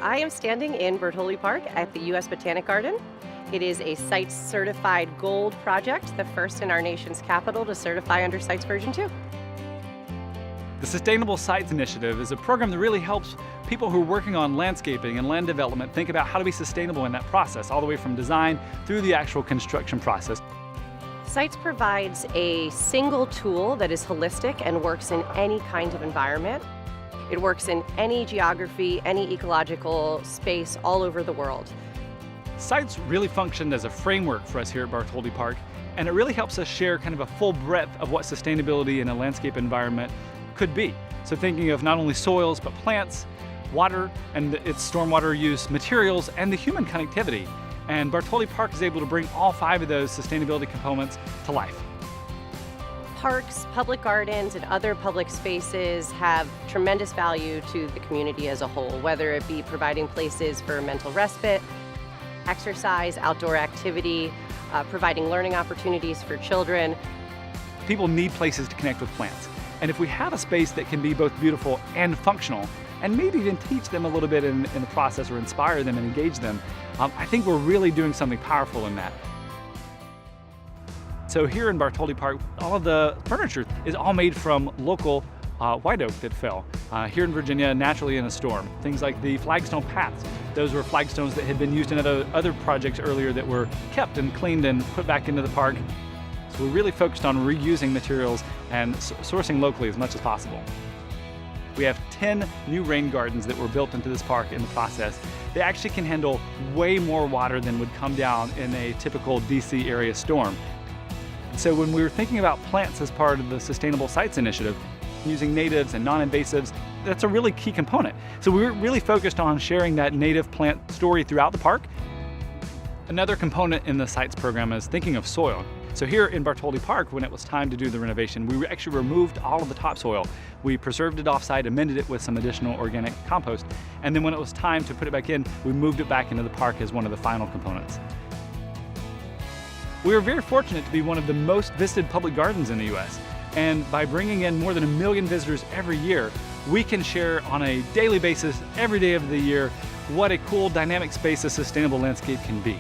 I am standing in Bartholdi Park at the US Botanic Garden. It is a CITES certified gold project, the first in our nation's capital to certify under CITES version 2. The Sustainable Sites Initiative is a program that really helps people who are working on landscaping and land development think about how to be sustainable in that process, all the way from design through the actual construction process. CITES provides a single tool that is holistic and works in any kind of environment. It works in any geography, any ecological space all over the world. CITES really functioned as a framework for us here at Bartholdi Park, and it really helps us share kind of a full breadth of what sustainability in a landscape environment could be. So thinking of not only soils, but plants, water and its stormwater use, materials, and the human connectivity. And Bartholdi Park is able to bring all 5 of those sustainability components to life. Parks, public gardens, and other public spaces have tremendous value to the community as a whole, whether it be providing places for mental respite, exercise, outdoor activity, providing learning opportunities for children. People need places to connect with plants. And if we have a space that can be both beautiful and functional, and maybe even teach them a little bit in the process or inspire them and engage them, I think we're really doing something powerful in that. So here in Bartholdi Park, all of the furniture is all made from local white oak that fell here in Virginia naturally in a storm. Things like the flagstone paths. Those were flagstones that had been used in other projects earlier that were kept and cleaned and put back into the park. So we're really focused on reusing materials and sourcing locally as much as possible. We have 10 new rain gardens that were built into this park in the process. They actually can handle way more water than would come down in a typical DC area storm. So when we were thinking about plants as part of the Sustainable Sites Initiative, using natives and non-invasives, that's a really key component. So we were really focused on sharing that native plant story throughout the park. Another component in the CITES program is thinking of soil. So here in Bartholdi Park, when it was time to do the renovation, we actually removed all of the topsoil. We preserved it offsite, amended it with some additional organic compost, and then when it was time to put it back in, we moved it back into the park as one of the final components. We are very fortunate to be one of the most visited public gardens in the US. And by bringing in more than 1 million visitors every year, we can share on a daily basis, every day of the year, what a cool, dynamic space a sustainable landscape can be.